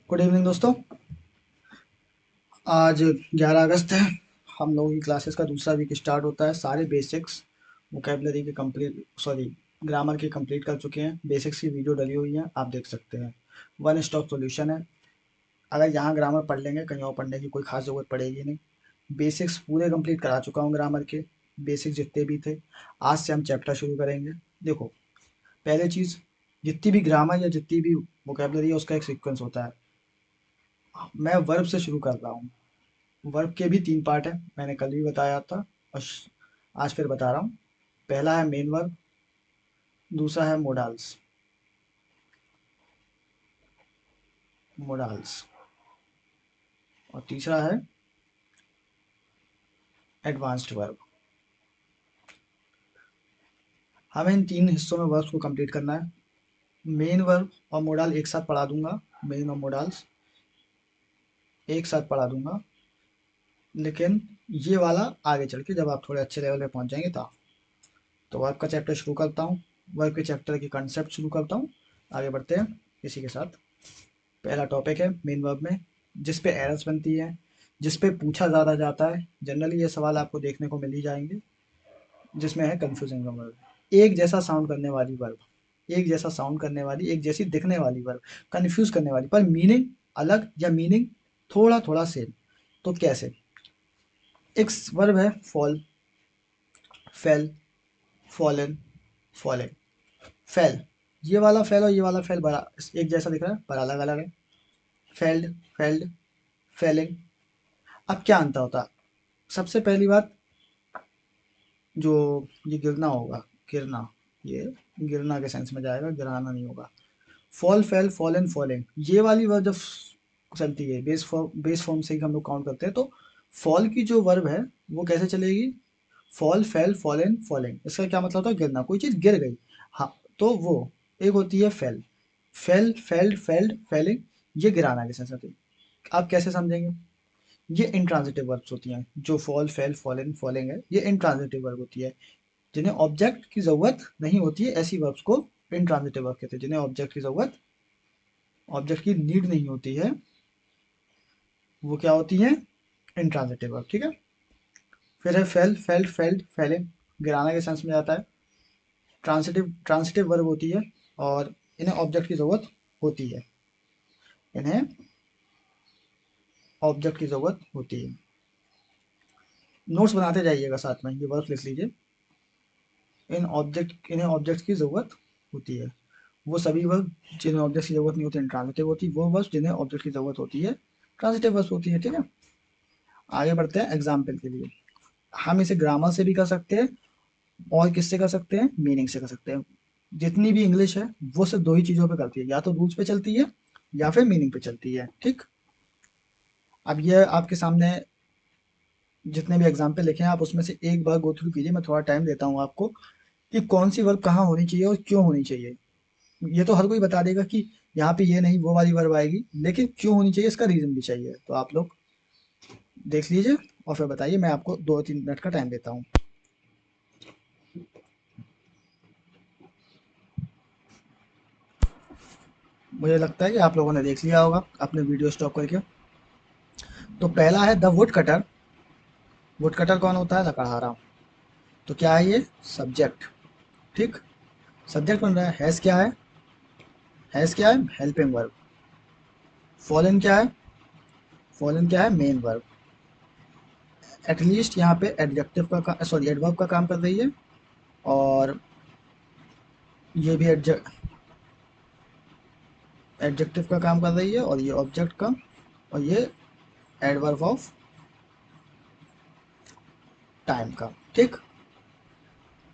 Good evening दोस्तों। आज 11 अगस्त है। हम लोगों की क्लासेस का दूसरा वीक स्टार्ट होता है। सारे बेसिक्स वोकेबलरी के कंप्लीट सॉरी ग्रामर के कंप्लीट कर चुके हैं। बेसिक्स की वीडियो डली हुई है, आप देख सकते हैं। वन स्टॉप सॉल्यूशन है। अगर यहाँ ग्रामर पढ़ लेंगे कहीं और पढ़ने की कोई खास ज़रूरत पड़ेगी नहीं। बेसिक्स पूरे कंप्लीट करा चुका हूँ ग्रामर के। बेसिक्स जितने भी थे, आज से हम चैप्टर शुरू करेंगे। देखो, पहले चीज़, जितनी भी ग्रामर या जितनी भी वोकेबलरी है उसका एक सीक्वेंस होता है। मैं वर्ब से शुरू कर रहा हूँ। वर्ब के भी 3 पार्ट हैं, मैंने कल भी बताया था और आज फिर बता रहा हूँ। पहला है मेन वर्ब, दूसरा है मोडाल्स मोडाल्स और तीसरा है एडवांस्ड वर्ब। हमें इन 3 हिस्सों में वर्ब्स को कंप्लीट करना है। मेन वर्ब और मोडाल एक साथ पढ़ा दूंगा। मेन और मोडाल्स एक साथ पढ़ा दूंगा, लेकिन ये वाला आगे चल के जब आप थोड़े अच्छे लेवल पे पहुंच जाएंगे तब। तो वर्ब का चैप्टर शुरू करता हूँ। वर्ब के चैप्टर की कंसेप्ट शुरू करता हूँ। आगे बढ़ते हैं इसी के साथ। पहला टॉपिक है मेन वर्ब में, जिस पे एरर्स बनती है, जिस पे पूछा ज़्यादा जाता है। जनरली ये सवाल आपको देखने को मिल ही जाएंगे, जिसमें है कंफ्यूजिंग वर्ब। एक जैसा साउंड करने वाली वर्ब, एक जैसा साउंड करने वाली, एक जैसी दिखने वाली वर्ब, कंफ्यूज करने वाली, पर मीनिंग अलग या मीनिंग थोड़ा थोड़ा सेम। तो कैसे? एक वर्ब है fall, fail, fallen, falling, fail. ये वाला फेल और ये वाला फेल बड़ा एक जैसा दिख रहा है पर अलग अलग है। Felled, felled, felling. अब क्या अंतर होता है? सबसे पहली बात, जो ये गिरना होगा, गिरना, ये गिरना के सेंस में जाएगा, गिराना नहीं होगा। फॉल, फेल, फॉलन, फॉलिंग, ये वाली वर्ब जब चलती है बेस फॉर्म से ही हम लोग काउंट करते हैं, तो फॉल की जो वर्ब है वो कैसे चलेगी? Fall, fail, fallen, falling. इसका क्या मतलब होता है? गिरना, कोई चीज़ गिर गई। हाँ, तो वो एक होती है fell. Fell, felled, felled, felling, ये गिराना के सेंस होती है। आप कैसे समझेंगे? ये इंट्रांजिटिव वर्ब्स होती हैं। जो फॉल, फेल, फॉलन, फॉलिंग है, ये इंट्रांजिटिव वर्ब होती है। जिन्हें ऑब्जेक्ट की जरूरत नहीं होती है, ऐसी वर्ब्स को इंट्रांजिटिव वर्ब कहते हैं। जिन्हें ऑब्जेक्ट की नीड नहीं होती है, वो क्या होती है? Intransitive verb. ठीक है। फिर है फेल, फेल्ड, फेल्ड, फेलिंग, गिराना के सेंस में आता है। ट्रांसिटिव वर्ब होती है और इन्हें ऑब्जेक्ट की जरूरत होती है। इन्हें ऑब्जेक्ट की जरूरत होती है। नोट्स बनाते जाइएगा साथ में, ये वर्ब लिख लीजिए। इन्हें ऑब्जेक्ट की जरूरत होती है। वो सभी वर्ब जिन्हें ऑब्जेक्ट की जरूरत नहीं होती इंट्रांजिटिव होती, वो वर्ब जिन्हें ऑब्जेक्ट की जरूरत होती है ट्रांजिटिव वर्ब होती है। ठीक है। आगे बढ़ते हैं एग्जाम्पल के लिए। हम इसे ग्रामर से भी कर सकते हैं और किससे कर सकते हैं? मीनिंग से कर सकते हैं। जितनी भी इंग्लिश है वो सिर्फ दो ही चीजों पे करती है, या तो रूल्स पे चलती है या फिर मीनिंग पे चलती है। ठीक। अब ये आपके सामने जितने भी एग्जाम्पल लिखे हैं, आप उसमें से एक बार गो थ्रू कीजिए। मैं थोड़ा टाइम देता हूँ आपको कि कौन सी वर्ब कहाँ होनी चाहिए और क्यों होनी चाहिए। ये तो हर कोई बता देगा कि यहाँ पे ये नहीं वो वाली वर्ब आएगी, लेकिन क्यों होनी चाहिए इसका रीजन भी चाहिए। तो आप लोग देख लीजिए और फिर बताइए। मैं आपको 2-3 मिनट का टाइम देता हूँ। मुझे लगता है कि आप लोगों ने देख लिया होगा अपने वीडियो स्टॉप करके। तो पहला है the wood cutter. Would cutter कौन होता है? लकड़हारा। तो क्या है ये? सब्जेक्ट। ठीक। सब्जेक्ट बन रहा है। हैज क्या है? हैज क्या है? Helping verb. फॉलन क्या है? फॉलन क्या है? Main verb. एटलीस्ट यहाँ पे एडजेक्टिव का सॉरी एडवर्ब का काम कर रही है, और ये भी एडजेक्टिव का काम कर रही है, और ये ऑब्जेक्ट का, और ये एडवर्ब ऑफ टाइम का। ठीक।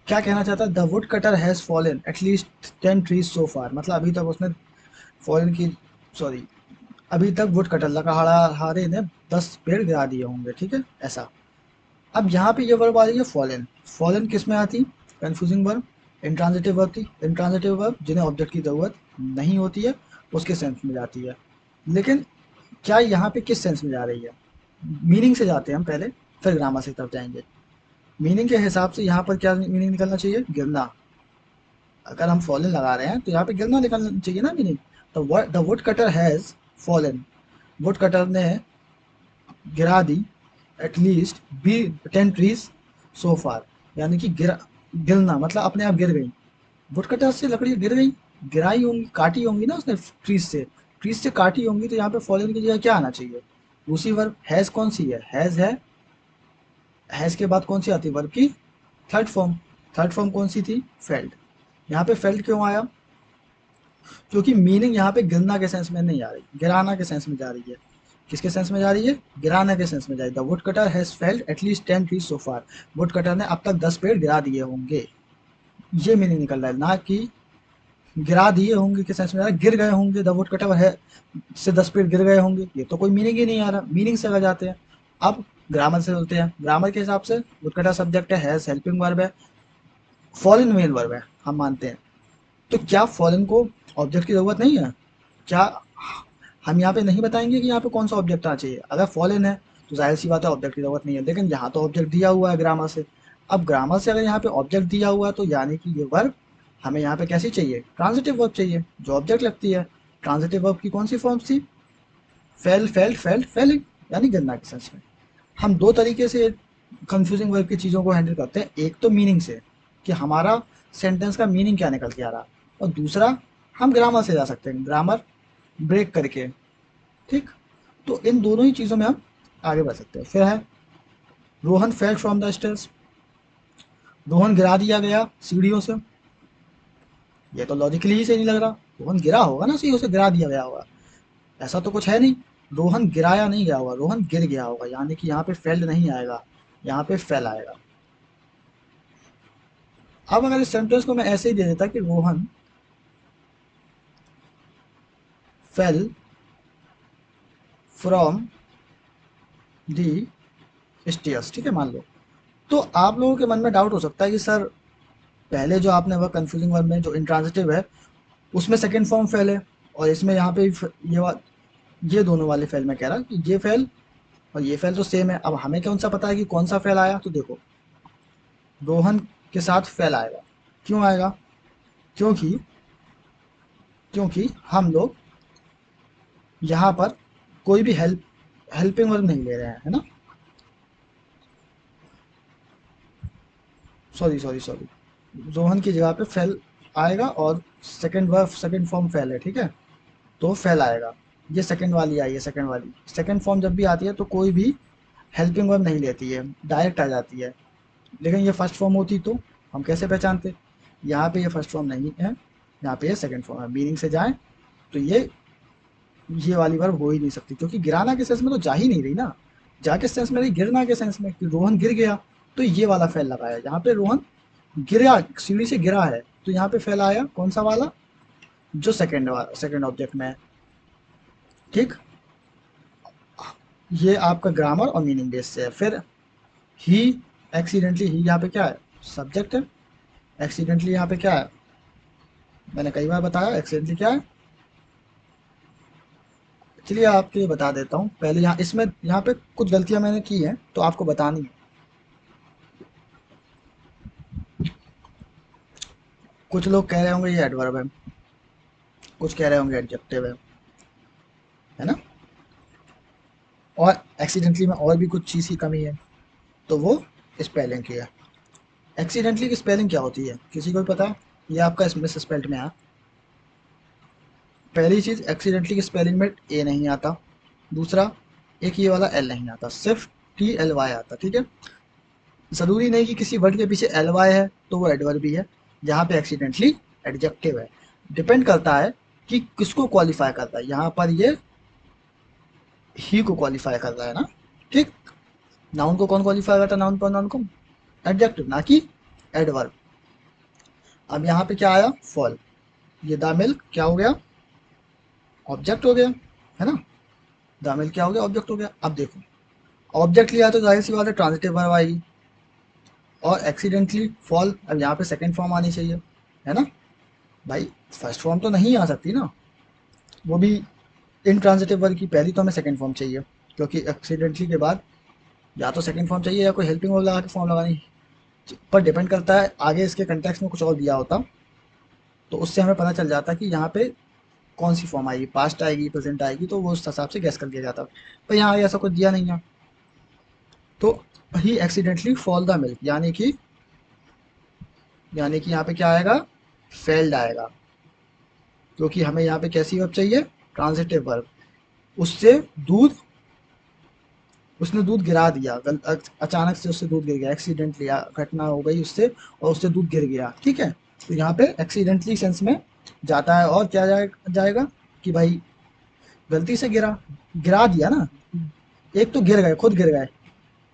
क्या कहना चाहता है? The wood cutter has fallen at least 10 trees so far. मतलब अभी तक उसने फॉलन की सॉरी अभी तक वुड कटर लकड़हारे ने 10 पेड़ गिरा दिए होंगे। ठीक है, ऐसा। अब यहाँ पे ये वर्ब आ रही है फॉलन। फॉलन किस में आती? कंफ्यूजिंग वर्ब, इंट्रांजिटिव वर्ब थी। इंट्रांजिटिव वर्ब जिन्हें ऑब्जेक्ट की जरूरत नहीं होती है, उसके सेंस में जाती है। लेकिन क्या यहाँ पे किस सेंस में जा रही है? मीनिंग से जाते हैं हम पहले, फिर ग्रामर से तरफ जाएंगे। मीनिंग के हिसाब से यहाँ पर क्या मीनिंग निकलना चाहिए? गिरना। अगर हम फॉलन लगा रहे हैं तो यहाँ पे गिरना निकलना चाहिए ना meaning. The wood cutter has fallen, would cutter ने गिरा दी एटलीस्ट बी 10 ट्रीज सो फार, यानी कि गिरना मतलब अपने आप गिर गई। वुड कटर से लकड़ी गिर गई, गिराई होंगी, काटी होंगी ना उसने ट्रीज से काटी होंगी, तो यहाँ पे फॉलन की जगह क्या आना चाहिए? दूसरी वर्ब हैज कौन सी है? हैज है। हैज के बाद कौन सी आती है वर्ब की? Third form. थर्ड फॉर्म कौन सी थी? फेल्ट। यहाँ पे फेल्ट क्यों आया? क्योंकि मीनिंग यहाँ पे गिरना के सेंस में नहीं आ रही, गिराना के सेंस में जा रही है। किसके सेंस में जा रही है? गिराना के सेंस में जा रही है। The wood cutter has failed at least 10 trees so far, would cutter ने अब तक 10 पेड़ गिरा दिए होंगे, ये मीनिंग निकल रहा है, ना कि गिरा दिए होंगे के सेंस में आ रहा है गिर गए होंगे, द वुड कटर है से 10 पेड़ गिर गए होंगे, ये तो कोई मीनिंग ही नहीं आ रहा। मीनिंग से अगर जाते हैं, अब ग्रामर से चलते हैं। ग्रामर के हिसाब से वुड कटर सब्जेक्ट है, हैज हेल्पिंग वर्ब है, फॉलन मेन वर्ब है, हम मानते हैं। तो क्या फॉलन को ऑब्जेक्ट की जरूरत नहीं है? क्या हम यहाँ पे नहीं बताएंगे कि यहाँ पे कौन सा ऑब्जेक्ट आना चाहिए? अगर फॉलन है तो जाहिर सी बात है ऑब्जेक्ट की जरूरत नहीं है, लेकिन यहाँ तो ऑब्जेक्ट दिया हुआ है ग्रामर से। अब ग्रामर से अगर यहाँ पे ऑब्जेक्ट दिया हुआ है तो यानी कि ये वर्ब हमें यहाँ पे कैसी चाहिए? ट्रांजिटिव वर्ब चाहिए, जो ऑब्जेक्ट लगती है। ट्रांजिटिव वर्ब की कौन सी फॉर्म थी? फेल, फेल्ट, फेल्ट, फेलिंग, यानी गिरना के सेंस में। हम दो तरीके से कंफ्यूजिंग वर्ब की चीज़ों को हैंडल करते हैं। एक तो मीनिंग से, कि हमारा सेंटेंस का मीनिंग क्या निकल के आ रहा, और दूसरा हम ग्रामर से जा सकते हैं, ग्रामर ब्रेक करके। ठीक, तो इन दोनों ही चीज़ों में हम आगे बढ़ सकते हैं। फिर है Rohan fell from the stairs, Rohan गिरा दिया गया सीढ़ियों से। ये तो लॉजिकली ही सही नहीं लग रहा, रोहन गिरा होगा ना सीढ़ियों से, गिरा दिया गया होगा, ऐसा तो कुछ है नहीं। रोहन गिराया नहीं गया होगा, रोहन गिर गया होगा, यानी कि यहाँ पे फेल्ड नहीं आएगा, यहाँ पे फेल आएगा। अब अगर इस सेंटेंस को मैं ऐसे ही दे देता कि Rohan fell from the stairs, ठीक है, मान लो, तो आप लोगों के मन में डाउट हो सकता है कि सर पहले जो आपने वह कंफ्यूजिंग वर्ब में जो इंट्रांजिटिव है उसमें सेकंड फॉर्म फेल है, और इसमें यहाँ पे ये दोनों वाले फेल में कह रहा कि ये फेल और ये फेल तो सेम है। अब हमें कौन सा पता है कि कौन सा फेल आया? तो देखो, रोहन के साथ फेल आएगा। क्यों आएगा? क्योंकि क्योंकि हम लोग यहाँ पर कोई भी हेल्पिंग वर्ब नहीं ले रहे हैं, है ना। सॉरी सॉरी सॉरी, रोहन की जगह पे फेल आएगा, और second verb second form fail है, ठीक है, तो फेल आएगा। ये सेकंड वाली आई है, सेकंड वाली सेकंड फॉर्म जब भी आती है तो कोई भी हेल्पिंग वर्ब नहीं लेती है, डायरेक्ट आ जाती है। लेकिन ये फर्स्ट फॉर्म होती तो हम कैसे पहचानते? यहाँ पे ये फर्स्ट फॉर्म नहीं है, यहाँ पे ये सेकंड फॉर्म है। मीनिंग से जाएं तो ये वाली वर्ब हो ही नहीं सकती, क्योंकि गिराना के सेंस में तो जा ही नहीं रही ना। जा के सेंस में रही, गिरना के सेंस में, कि रोहन गिर गया, तो ये वाला फेल लगाया। यहाँ पे रोहन गिरा, सीढ़ी से गिरा है, तो यहाँ पे फेल आया कौन सा वाला? जो सेकंड ऑब्जेक्ट में है। ठीक, ये आपका ग्रामर और मीनिंग बेस से है। फिर ही एक्सीडेंटली, ही यहाँ पे क्या है? सब्जेक्ट है। एक्सीडेंटली यहाँ पे क्या है? मैंने कई बार बताया एक्सीडेंटली क्या है। चलिए आपके लिए बता देता हूँ। पहले यहाँ पे कुछ गलतियाँ मैंने की हैं तो आपको बतानी है। कुछ लोग कह रहे होंगे ये एडवर्ब है, कुछ कह रहे होंगे एडजेक्टिव है ना। और एक्सीडेंटली में और भी कुछ चीज़ की कमी है, तो वो स्पेलिंग की है। एक्सीडेंटली की स्पेलिंग क्या होती है, किसी को भी पता है? ये आपका मिस स्पेल्ड में है। पहली चीज़, एक्सीडेंटली की स्पेलिंग में ए नहीं आता। दूसरा, एक ये वाला एल नहीं आता, सिर्फ TLY आता, ठीक है। ज़रूरी नहीं कि किसी वर्ड के पीछे LY है तो वो एडवर्ब भी है। यहाँ पे एक्सीडेंटली एडजेक्टिव है। डिपेंड करता है कि किसको क्वालिफाई करता है। यहाँ पर ये ही को क्वालिफाई कर रहा है ना। ठीक, नाउन को कौन क्वालिफाई करता है? नाउन पर नाउन को एडजेक्टिव, ना कि एडवर्ब। अब यहाँ पे क्या आया? फॉल। ये द मिल्क क्या हो गया? ऑब्जेक्ट हो गया, है ना। द मिल्क क्या हो गया? ऑब्जेक्ट हो गया। अब देखो, ऑब्जेक्ट लिया तो जाहिर सी बात है ट्रांजिटिव वर्ब आई, और एक्सीडेंटली फॉल, अब यहाँ पे सेकंड फॉर्म आनी चाहिए, है ना भाई। फर्स्ट फॉर्म तो नहीं आ सकती ना, वो भी इनट्रांजिटिव वर्ब की। पहली तो हमें सेकंड फॉर्म चाहिए, क्योंकि एक्सीडेंटली के बाद या तो सेकंड फॉर्म चाहिए या कोई हेल्पिंग वर्ब लगा के फॉर्म लगानी। पर डिपेंड करता है, आगे इसके कंटेक्स्ट में कुछ और दिया होता तो उससे हमें पता चल जाता कि यहाँ पे कौन सी फॉर्म आएगी, पास्ट आएगी, प्रेजेंट आएगी, तो वो उस हिसाब से गैस कर लिया जाता है। पर यहाँ ऐसा कुछ दिया नहीं है, तो ही एक्सीडेंटली फॉल द मिल्क, यानी कि यहाँ पे क्या आएगा, फेल्ड आएगा, क्योंकि हमें यहाँ पे कैसी वर्ब चाहिए, ट्रांजिटिव वर्ब। उससे दूध, उसने दूध गिरा दिया, अचानक से उससे दूध गिर गया, एक्सीडेंटली घटना हो गई उससे, और उससे दूध गिर गया, ठीक है। तो यहाँ पे एक्सीडेंटली सेंस में जाता है, और क्या जाएगा कि भाई गलती से गिरा, गिरा दिया ना, एक तो गिर गए, खुद गिर गए,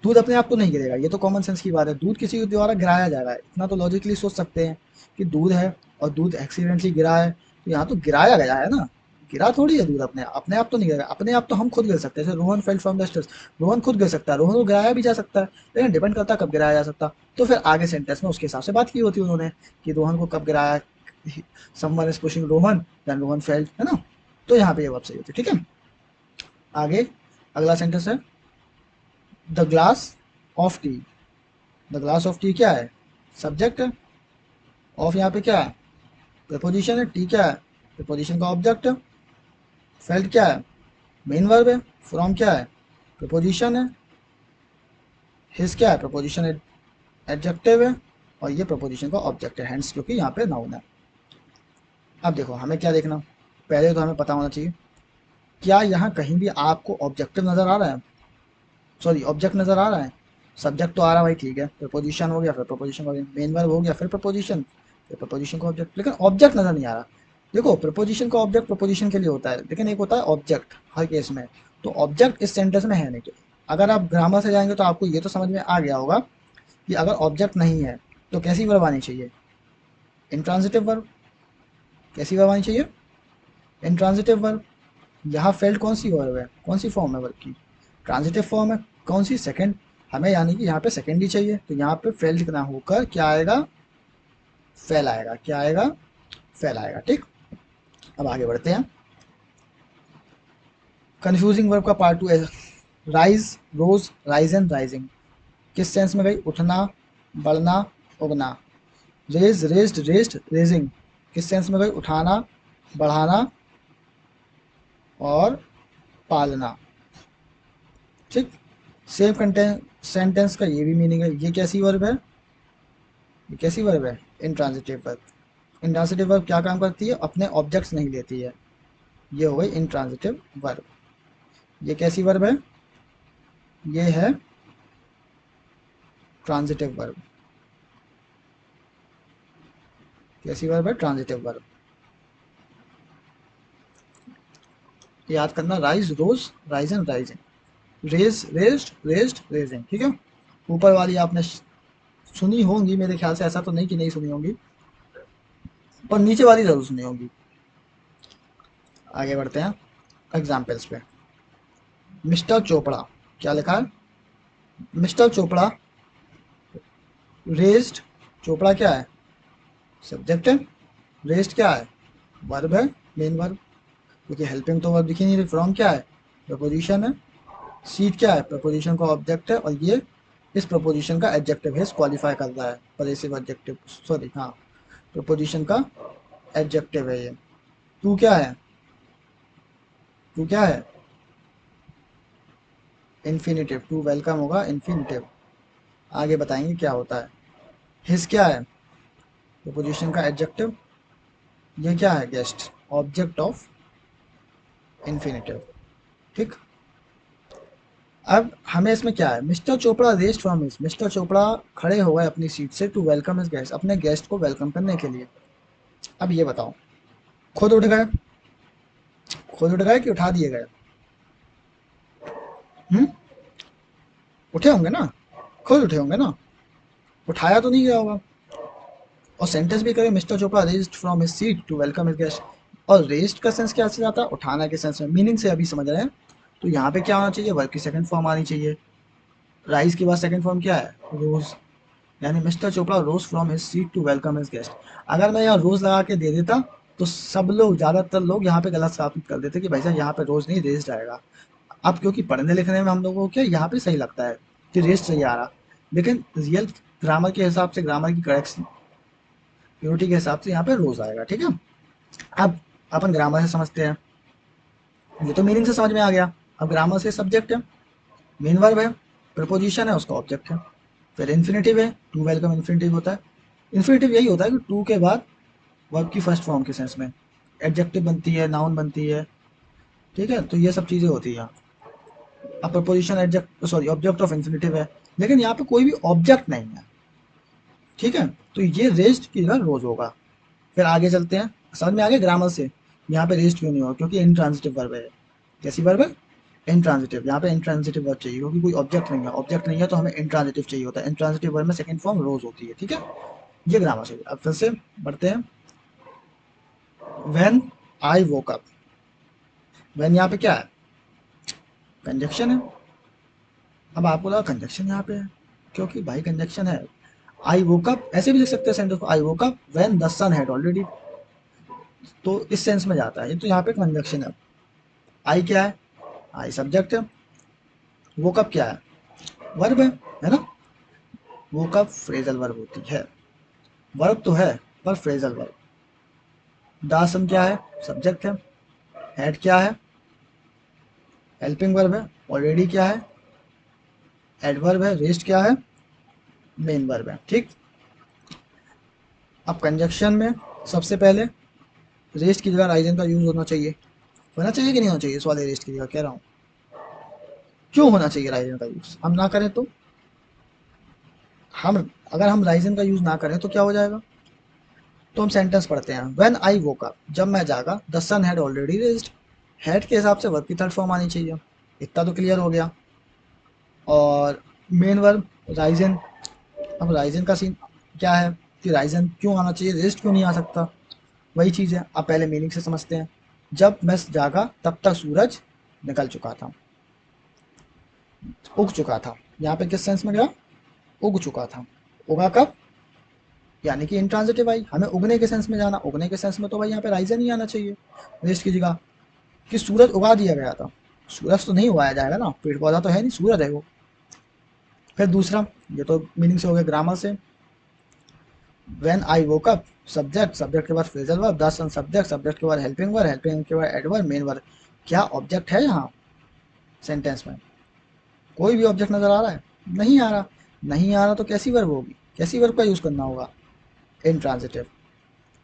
दूध अपने आप तो नहीं गिरेगा, ये तो कॉमन सेंस की बात है, दूध किसी के द्वारा गिराया जा रहा है, इतना तो लॉजिकली सोच सकते हैं कि दूध है और दूध एक्सीडेंटली गिरा है, तो यहाँ तो गिराया गया है ना, गिरा थोड़ी है दूध, अपने आप तो नहीं गिरेगा, अपने आप तो हम खुद गिर सकते हैं, जैसे Rohan felt from the stairs, Rohan खुद गिर सकता है, रोहन को गिराया भी जा सकता है, लेकिन डिपेंड करता है कब गिराया जा सकता। तो फिर आगे सेंटेंस में उसके हिसाब से बात की होती है उन्होंने कि रोहन को कब गिराया, someone is pushing Rohan, then Rohan felt, है ना। तो यहाँ पे ये बात सही होती है, ठीक है। आगे अगला सेंटेंस है, the glass of T. The glass of T क्या है, सब्जेक्ट है, ऑफ यहाँ पे क्या है, प्रपोजिशन है, टी क्या है, प्रपोजिशन का ऑब्जेक्ट है, फेल्ट क्या है, मेन वर्ब है, फ्रॉम क्या है, प्रपोजिशन है, हिज क्या है, प्रपोजिशन एडजेक्टिव है, और ये प्रपोजिशन का ऑब्जेक्ट है, हेंस क्योंकि यहाँ पे नाउन है। अब देखो हमें क्या देखना, पहले तो हमें पता होना चाहिए क्या यहाँ कहीं भी आपको ऑब्जेक्टिव नजर आ रहा है, सॉरी ऑब्जेक्ट नजर आ रहा है, सब्जेक्ट तो आ रहा है भाई, ठीक है, प्रपोजिशन हो गया, फिर प्रपोजिशन का मेन वर्ब हो गया, फिर प्रपोजिशन, फिर प्रपोजिशन का ऑब्जेक्ट, लेकिन ऑब्जेक्ट नजर नहीं आ रहा। देखो प्रपोजिशन का ऑब्जेक्ट प्रपोजिशन के लिए होता है, लेकिन एक होता है ऑब्जेक्ट हर केस में, तो ऑब्जेक्ट इस सेंटेंस में है नहीं। तो अगर आप ग्रामर से जाएंगे तो आपको ये तो समझ में आ गया होगा कि अगर ऑब्जेक्ट नहीं है तो कैसी वर्ब आनी चाहिए, इंट्रांजिटिव वर्ब। कैसी वर्ब आनी चाहिए, इंट्रांजिटिव वर्ब। यहाँ फेल्ड कौन सी वर्ब है, कौन सी फॉर्म है वर्ब की, ट्रांजिटिव फॉर्म है, कौन सी, सेकंड, हमें यानी कि यहाँ पे सेकंड ही चाहिए, तो यहाँ पे फेल्ड ना होकर क्या आएगा, फेल आएगा, क्या आएगा, फेल आएगा, ठीक। अब आगे बढ़ते हैं, कंफ्यूजिंग वर्ब का पार्ट 2 है, rise, rose, rise and rising, किस सेंस में गई, उठना, बढ़ना, उगना। रेज, रेज्ड, रेज्ड, रेजिंग, किस सेंस में गई, उठाना, बढ़ाना और पालना, ठीक। सेम कंटेंट सेंटेंस का ये भी मीनिंग है, ये कैसी वर्ब है, ये कैसी वर्ब है, इंट्रांजिटिव वर्ब। इंट्रांजिटिव वर्ब क्या काम करती है, अपने ऑब्जेक्ट्स नहीं लेती है, ये हो गई इंट्रांजिटिव वर्ब। ये कैसी वर्ब है, ये है ट्रांजिटिव वर्ब। कैसी वर्ब है, ट्रांजिटिव वर्ब। याद करना, rise, rose, rise and rising, raise, raised, raised, raising, ठीक है। ऊपर वाली आपने सुनी होंगी मेरे ख्याल से, ऐसा तो नहीं कि नहीं सुनी होंगी, पर नीचे वाली जरूर सुनी होंगी। आगे बढ़ते हैं एग्जाम्पल्स पे। मिस्टर चोपड़ा, क्या लिखा है, मिस्टर चोपड़ा रेज्ड, चोपड़ा क्या है, सब्जेक्ट है, रेज्ड क्या है, वर्ब है, मेन वर्ब, क्योंकि हेल्पिंग तो वर्ब दिखी नहीं रही, फ्रॉम क्या है, प्रपोजिशन है, सीट क्या है, प्रपोजिशन का ऑब्जेक्ट है, और ये इस प्रपोजिशन का एडजेक्टिव है, क्वालिफाई कर रहा है, परेसिव एडजेक्टिव, सॉरी हाँ, प्रपोजिशन का एडजेक्टिव है ये। टू क्या है, टू क्या है, इन्फिनिटिव, टू वेलकम होगा इन्फिनिटिव, आगे बताएंगे क्या होता है। हिज क्या है, प्रपोजिशन का एडजेक्टिव, ये क्या है, गेस्ट, ऑब्जेक्ट ऑफ इन्फिनिटिव, ठीक। अब हमें इसमें क्या है, mister Chopra rest from his, mister Chopra खड़े हो गए अपनी सीट से, टू वेलकम हिज गेस्ट, अपने गेस्ट को वेलकम करने के लिए। अब ये बताओ, खुद उठ गए, खुद उठ गए कि उठा दिए गए, हम्म, उठे होंगे ना, खुद उठे होंगे ना, उठाया तो नहीं गया होगा। और सेंटेंस भी करें, mister Chopra raised from his seat to welcome his guest, और रेज्ड का सेंस क्या से आता है, उठाना के सेंस में, मीनिंग से अभी समझ रहे हैं। तो यहाँ पे क्या होना चाहिए, वर्ब की सेकंड फॉर्म आनी चाहिए, राइज के बाद सेकंड फॉर्म क्या है, रोज, यानी mister Chopra rose from his seat to welcome his guest. अगर मैं यहाँ रोज लगा के दे देता तो सब लोग, ज्यादातर लोग यहाँ पे गलत साबित कर देते कि भाई साहब यहाँ पे रोज नहीं रेज्ड आएगा। अब क्योंकि पढ़ने लिखने में हम लोगों को क्या यहाँ पे सही लगता है कि रेस्ट सही आ रहा, लेकिन रियल ग्रामर के हिसाब से, ग्रामर की करेक्शन प्योरिटी के हिसाब से यहाँ पे रोज आएगा, ठीक है। अब अपन ग्रामर से समझते हैं, ये तो मीनिंग से समझ में आ गया। अब ग्रामर से सब्जेक्ट है, मेन वर्ब है, प्रपोजिशन है, उसका ऑब्जेक्ट है। फिर इन्फिनेटिव है, टू वेलकम इन्फिनेटिव होता है। इन्फिनेटिव यही होता है कि टू के बाद वर्ब की फर्स्ट फॉर्म के सेंस में एडजेक्टिव बनती है, नाउन बनती है, ठीक है, तो ये सब चीज़ें होती हैं। अब preposition adject sorry object of infinitive है, लेकिन यहाँ पे कोई भी ऑब्जेक्ट नहीं है, ठीक है, तो ये रेस्ट की जगह रोज होगा। फिर आगे चलते हैं, समझ में आ गया ग्रामर से यहाँ पे रेस्ट क्यों नहीं होगा, क्योंकि इंट्रांजिटिव वर्ब है। कैसी वर्ब है? इंट्रांजिटिव। यहाँ पे इंट्रांजिटिव वर्ब चाहिए क्योंकि कोई ऑब्जेक्ट नहीं है, ऑब्जेक्ट नहीं है तो हमें इंट्रांजिटिव चाहिए होता है। इंट्रांजिटिव वर्ब में सेकंड फॉर्म रोज होती है, ठीक है, ये ग्रामर से। अब फिर से बढ़ते हैं, when I woke up. When यहाँ पे क्या है? कंजक्शन है। अब आपको लगा कंजक्शन यहाँ पे है, क्योंकि भाई कंजक्शन है। आई वोक अप ऐसे भी लिख सकते हैं सेंटेंस को, I woke up when the sun had already, तो इस सेंस में जाता है। तो यहाँ पे कंजक्शन है। आई क्या है? आई सब्जेक्ट है। वोकअप क्या है? वर्ब है ना। वोकअप फ्रेजल वर्ब होती है, वर्ब तो है पर फ्रेजल वर्ब। दासन क्या है? सब्जेक्ट है। हेड क्या है? हेल्पिंग वर्ब है। ऑलरेडी क्या है? एडवर्ब है। रेस्ट क्या है? मेन वर्ब है, ठीक। अब कंजक्शन में सबसे पहले रेस्ट की जगह राइजन का यूज होना चाहिए कि नहीं होना चाहिए? इस वाले रेस्ट की जगह कह रहा हूँ, क्यों होना चाहिए राइजन का यूज? हम ना करें तो, हम अगर हम राइजन का यूज ना करें तो क्या हो जाएगा? तो हम सेंटेंस पढ़ते हैं, व्हेन आई वोक अप, जब मैं जागा, the sun had already raised. Had के हिसाब से वर्ब की थर्ड फॉर्म आनी चाहिए, इतना तो क्लियर हो गया। और मेन वर्ब राइजन। अब राइजन का सीन क्या है कि राइजन क्यों आना चाहिए, रेस्ट क्यों नहीं आ सकता? वही चीज़ है, अब पहले मीनिंग से समझते हैं। जब मैं जागा तब तक सूरज निकल चुका था, उग चुका था। यहाँ पे किस सेंस में गया? उग चुका था। उगा कब? यानी कि इंट्रांजिटिव आई, हमें उगने के सेंस में जाना, उगने के सेंस में तो भाई यहाँ पे राइजन ही आना चाहिए रेस्ट की जगह। कि सूरज उगा दिया गया था, सूरज तो नहीं उगाया जाएगा ना, पेड़ पौधा तो है नहीं, सूरज है वो। फिर दूसरा, ये तो मीनिंग से हो गया ग्रामर से। When I woke up, subject, subject के बाद phrasal verb, the sun subject, subject के बाद हेल्पिंग वर्ब, हेल्पिंग के बाद एडवर्ब, मेन वर्ब। क्या ऑब्जेक्ट है यहाँ सेंटेंस में? कोई भी ऑब्जेक्ट नजर आ रहा है? नहीं आ रहा। नहीं आ रहा तो कैसी वर्ब होगी? कैसी वर्ब का यूज करना होगा? इंट्रांजिटिव।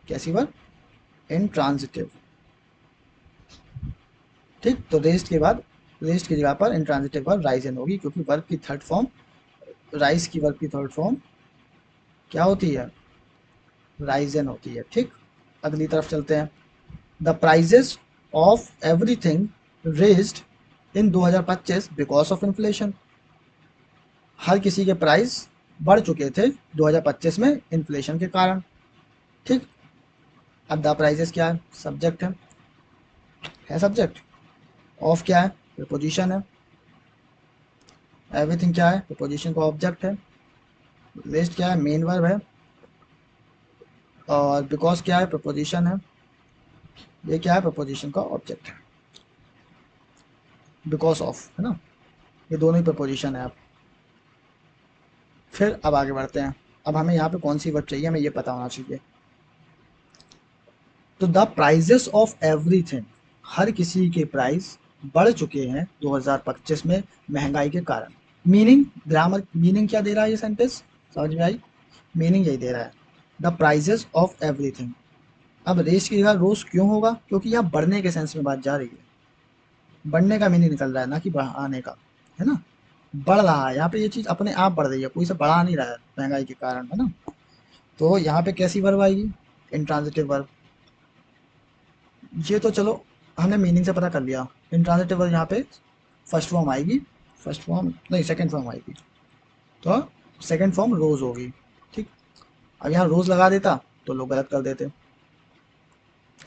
कैसी वर्ब? इंट्रांजिटिव, ठीक। तो रेस्ट के बाद, रेस्ट की जगह पर इंट्रांजिटिव वर्ब राइजन होगी, क्योंकि वर्ब की थर्ड फॉर्म, राइज की वर्ब की थर्ड फॉर्म क्या होती है? राइजन होती है, ठीक। अगली तरफ चलते हैं, the prices of everything raised in 2025 because of inflation. हर किसी के प्राइस बढ़ चुके थे 2025 में इन्फ्लेशन के कारण, ठीक। अब द प्राइजेस क्या है? सब्जेक्ट है सब्जेक्ट। ऑफ क्या है? प्रीपोजिशन है। एवरीथिंग क्या है? प्रीपोजिशन का ऑब्जेक्ट है। लिस्ट क्या है? मेन वर्ब है। और बिकॉज क्या है? प्रपोजिशन है। ये क्या है? प्रपोजिशन का ऑब्जेक्ट है। बिकॉज ऑफ है ना, ये दोनों ही प्रपोजिशन है। अब फिर अब आगे बढ़ते हैं। अब हमें यहाँ पे कौन सी वर्ब चाहिए, हमें ये पता होना चाहिए। तो द प्राइजेस ऑफ एवरीथिंग, हर किसी के प्राइस बढ़ चुके हैं 2025 में महंगाई के कारण। मीनिंग, ग्रामर मीनिंग क्या दे रहा है ये सेंटेंस? समझ में आई? मीनिंग यही दे रहा है, द प्राइजेस ऑफ एवरीथिंग। अब रेस की जगह रोज क्यों होगा? क्योंकि यहाँ बढ़ने के सेंस में बात जा रही है, बढ़ने का मीनिंग निकल रहा है, ना कि बढ़ाने का, है ना। बढ़ रहा है यहाँ पे, ये चीज अपने आप बढ़ रही है, कोई से बढ़ा नहीं रहा है महंगाई के कारण, है ना। तो यहाँ पे कैसी वर्ब आएगी? Intransitive verb. ये तो चलो हमने मीनिंग से पता कर लिया। इंट्रांजिटिव वर्ब यहाँ पे फर्स्ट फॉर्म आएगी, फर्स्ट फॉर्म नहीं सेकंड फॉर्म आएगी, तो सेकंड फॉर्म रोज होगी, ठीक। अब यहाँ रोज लगा देता तो लोग गलत कर देते,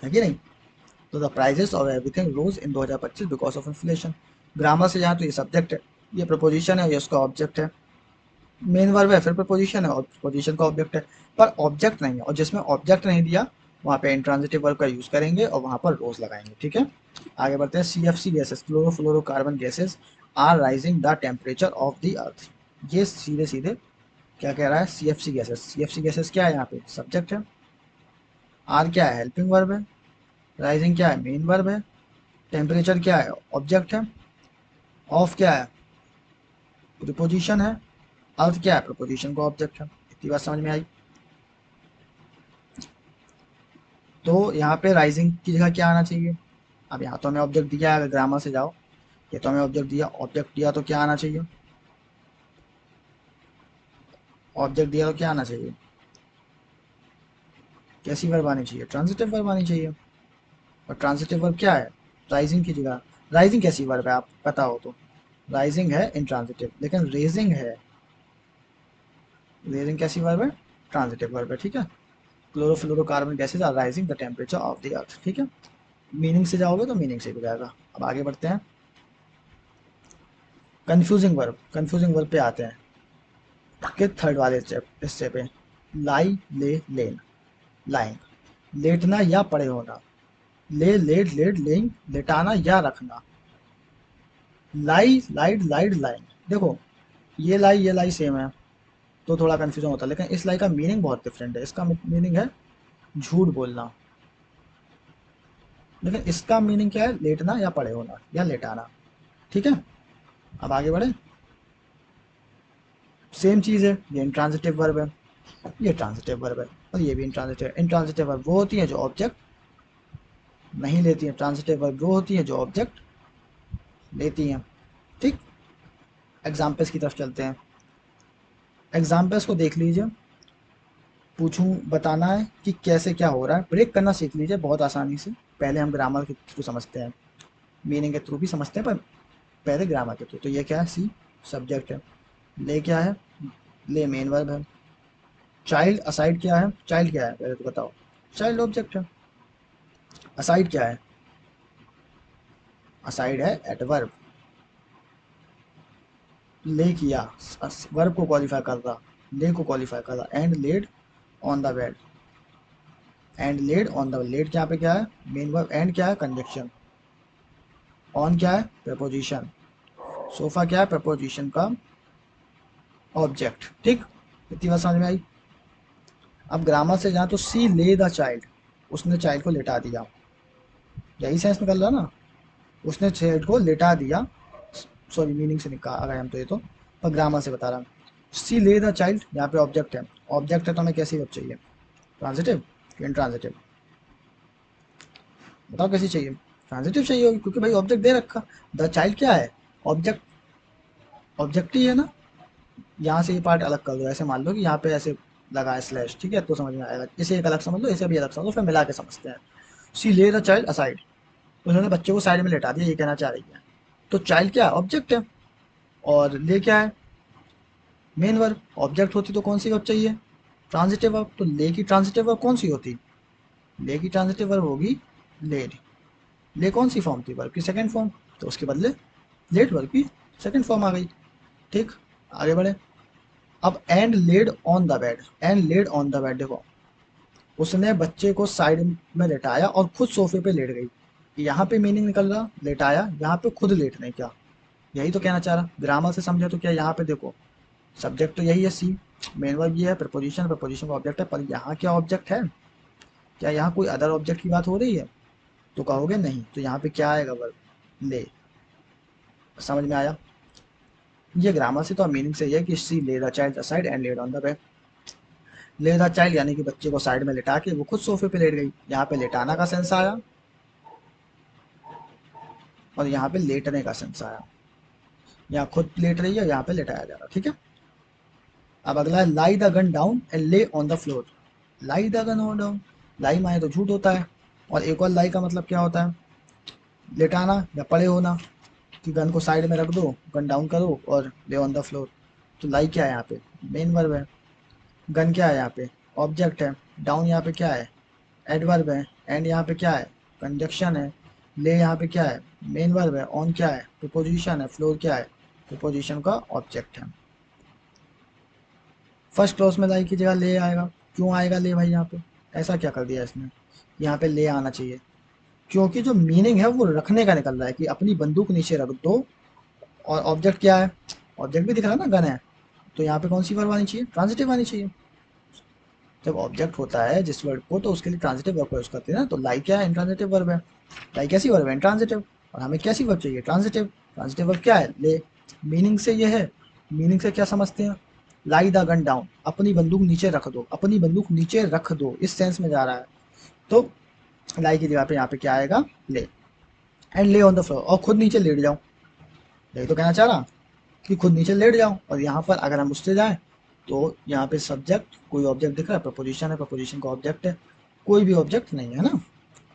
है कि नहीं। तो the prices of everything rose in 2025 because of inflation. Grammar से यहाँ तो ये सब्जेक्ट है, ये प्रपोजिशन है, ये उसका ऑब्जेक्ट है। मेन वर्ब है, फिर प्रपोजिशन है, और प्रपोजिशन का ऑब्जेक्ट है। पर ऑब्जेक्ट नहीं है, और जिसमें ऑब्जेक्ट नहीं दिया वहाँ पे इंट्रांजिटिव वर्ब का यूज करेंगे और वहाँ पर रोज लगाएंगे, ठीक है। आगे बढ़ते हैं, CFC gases, chlorofluorocarbon gases are rising the temperature of the earth. ये सीधे सीधे क्या कह रहा है? CFC gases. CFC गैसेस क्या है? यहाँ पे सब्जेक्ट है। आर क्या है? हेल्पिंग वर्ब है। राइजिंग क्या है, मेन वर्ब है। टेम्परेचर क्या है, ऑब्जेक्ट है। ऑफ क्या है, प्रीपोजिशन है। अर्थ क्या है, प्रीपोजिशन का ऑब्जेक्ट है। इतनी बात समझ में आई। तो यहाँ पे राइजिंग की जगह क्या आना चाहिए। अब यहाँ तो हमें ऑब्जेक्ट दिया है, अगर ग्रामर से जाओ, ये तो हमें ऑब्जेक्ट दिया, ऑब्जेक्ट दिया तो क्या आना चाहिए, ऑब्जेक्ट दिया तो क्या आना चाहिए, कैसी वर्ब आनी चाहिए, ट्रांजिटिव वर्ब आनी चाहिए। और ट्रांजिटिव वर्ब क्या है, राइजिंग की जगह। राइजिंग कैसी वर्ब है, आप पता हो तो। राइजिंग है इंट्रांजिटिव, लेकिन रेजिंग है, रेजिंग कैसी वर्ब है, ट्रांजिटिव वर्ब है, ठीक है। Chlorofluorocarbon gases are rising the temperature of the earth, ठीक है। मीनिंग से जाओगे तो मीनिंग से भी जाएगा। अब आगे बढ़ते हैं। कंफ्यूजिंग वर्ब पे आते हैं, के थर्ड वाले हिस्से पे। लाई, ले, लेन, लाइन, लेटना या पड़े होना। ले, लेट, लेट, लेइंग, लेटाना या रखना। लाई, लाइड, लाइड, लाइन। देखो, ये लाई सेम है, तो थोड़ा कंफ्यूजन होता है, लेकिन इस लाई का मीनिंग बहुत डिफरेंट है। इसका मीनिंग है झूठ बोलना, लेकिन इसका मीनिंग क्या है, लेटना या पड़े होना या लेटाना, ठीक है। अब आगे बढ़े। सेम चीज है, ये इंट्रांजिटिव वर्ब है, ये ट्रांजिटिव वर्ब है, और ये भी इंट्रांजिटिव वर्ब वो होती है जो ऑब्जेक्ट नहीं लेती है, ट्रांजिटिव वर्ब वो होती है जो ऑब्जेक्ट लेती हैं, ठीक। एग्जाम्पल्स की तरफ चलते हैं। एग्जाम्पल्स को देख लीजिए। पूछूं, बताना है कि कैसे क्या हो रहा है, ब्रेक करना सीख लीजिए बहुत आसानी से। पहले हम ग्रामर के थ्रू समझते हैं, मीनिंग के थ्रू भी समझते हैं, पर पहले ग्रामर के थ्रू। तो ये क्या है, सी सब्जेक्ट है, ले क्या है, ले मेन वर्ब है। चाइल्ड असाइड क्या है, चाइल्ड क्या है पहले तो बताओ, चाइल्ड ऑब्जेक्ट है। असाइड क्या है, असाइड है एडवर्ब। ले किया, वर्ब को क्वालिफाई कर रहा, ले को क्वालिफाई कर रहा। And laid on the bed, and laid on the, laid यहाँ पे क्या है, मेन वर्ब। एंड क्या है, कंजक्शन। ऑन क्या है, प्रपोजिशन। सोफा क्या है, प्रपोजिशन का ऑब्जेक्ट, ठीक। इतनी बात समझ में आई। अब ग्रामर से जाए तो सी ले द चाइल्ड, उसने चाइल्ड को लेटा दिया, यही सेंस निकल रहा ना, उसने चाइल्ड को लेटा दिया। सॉरी, मीनिंग से निकाल आ गए हम तो, ये तो पर ग्रामर से बता रहा हूँ। सी ले द चाइल्ड, यहाँ पे ऑब्जेक्ट है, ऑब्जेक्ट है तो हमें कैसी वर्ब चाहिए, ट्रांजिटिव कि इनट्रांजिटिव, बताओ कैसी चाहिए, ट्रांजिटिव चाहिए होगी, क्योंकि भाई ऑब्जेक्ट दे रखा। द चाइल्ड क्या है, ऑब्जेक्ट, ऑब्जेक्ट ही है ना। यहाँ से ये पार्ट अलग कर दो, ऐसे मान लो कि यहाँ पे ऐसे लगा है स्लैश, ठीक है, तो समझ में आएगा। इसे एक अलग समझ लो, इसे भी अलग समझ लो, फिर मिला के समझते हैं। सी ले द चाइल्ड असाइड, उन्होंने बच्चे को साइड में लेटा दिया, ये कहना चाह रही है। तो चाइल्ड क्या ऑब्जेक्ट है, और ले क्या है, मेन वर्ब। ऑब्जेक्ट होती तो कौन सी वर्ब चाहिए, ट्रांजिटिव वर्ब। तो ले की ट्रांजिटिव वर्ब कौन सी होती, ले की ट्रांजिटिव वर्ब होगी लेड। ले कौन सी फॉर्म थी, वर्ब की सेकंड फॉर्म, तो उसके बदले लेड वर्ब की सेकंड फॉर्म आ गई, ठीक। आगे बढ़े। अब and laid on the bed, and laid on the bed, देखो, उसने बच्चे को साइड में लेटाया और खुद सोफे पे लेट गई। यहाँ पे मीनिंग निकल रहा लेटाया, यहाँ पे खुद लेटने क्या, यही तो कहना चाह रहा। ग्रामर से समझे तो क्या, यहाँ पे देखो, सब्जेक्ट तो यही है सी, मेन वर्ब ये है, प्रपोजिशन, प्रपोजिशन का ऑब्जेक्ट है, पर यहाँ क्या ऑब्जेक्ट है, क्या यहाँ कोई अदर ऑब्जेक्ट की बात हो रही है, तो कहोगे नहीं, तो यहाँ पे क्या आएगा, वर्ब ले। समझ में आया। ये ग्रामर से तो मीनिंग से ये है कि सी ले the child aside and laid on the bed. ले द चाइल्ड यानी कि बच्चे को साइड में लेटा के वो खुद सोफे पे लेट गई, यहाँ पे लेटाना का सेंस आया, और यहाँ पे लेटने का सेंस आया। यहाँ खुद लेट रही है, यहाँ पे लेटाया जा रहा, ठीक है। अब अगला है lie the gun down and lay on the floor. Lie the gun on down, lie माने तो झूठ होता है, और एक और लाई का मतलब क्या होता है, लेटाना या पड़े होना, कि गन को साइड में रख दो, गन डाउन करो और ले ऑन द फ्लोर। तो लाई क्या है यहाँ पे, मेन वर्ब है। गन क्या है यहाँ पे, ऑब्जेक्ट है। डाउन यहाँ पे क्या है, एडवर्ब है। एंड यहाँ पे क्या है, कंजक्शन है। ले यहाँ पे क्या है, मेन वर्ब है। ऑन क्या है, प्रीपोजिशन है। फ्लोर क्या है, प्रीपोजिशन का ऑब्जेक्ट है। फर्स्ट क्लॉज में लाई की जगह ले आएगा, क्यों आएगा ले भाई, यहाँ पे ऐसा क्या कर दिया इसने, यहाँ पे ले आना चाहिए, क्योंकि जो मीनिंग है वो रखने का निकल रहा है, कि अपनी बंदूक नीचे रख दो। और ऑब्जेक्ट क्या है, ऑब्जेक्ट भी दिख रहा है ना, गन है, तो यहाँ पे कौन सी वर्ब आनी चाहिए, ट्रांजिटिव आनी चाहिए। जब ऑब्जेक्ट होता है जिस वर्ड को, तो उसके लिए ट्रांजिटिव वर्ब का यूज करते हैं ना। तो लाई क्या है? इंट्रांजिटिव वर्ब है। लाई कैसी वर्ब है? इंट्रांजिटिव। और हमें कैसी वर्ब चाहिए? ट्रांजिटिव। ट्रांजिटिव वर्ब क्या है? ले। मीनिंग से ये है, मीनिंग से क्या समझते हैं? लाई द गन डाउन, अपनी बंदूक नीचे रख दो, अपनी बंदूक नीचे रख दो, इस सेंस में जा रहा है। तो लाई की जगह पे यहाँ पे क्या आएगा? ले। And lay on the floor, और खुद नीचे लेट जाओ। यही तो कहना चाह रहा कि खुद नीचे लेट जाओ। और यहाँ पर अगर हम उससे जाएं तो यहाँ पे सब्जेक्ट, कोई ऑब्जेक्ट दिख रहा है, प्रपोजिशन है, प्रपोजिशन का ऑब्जेक्ट है, कोई भी ऑब्जेक्ट नहीं है ना।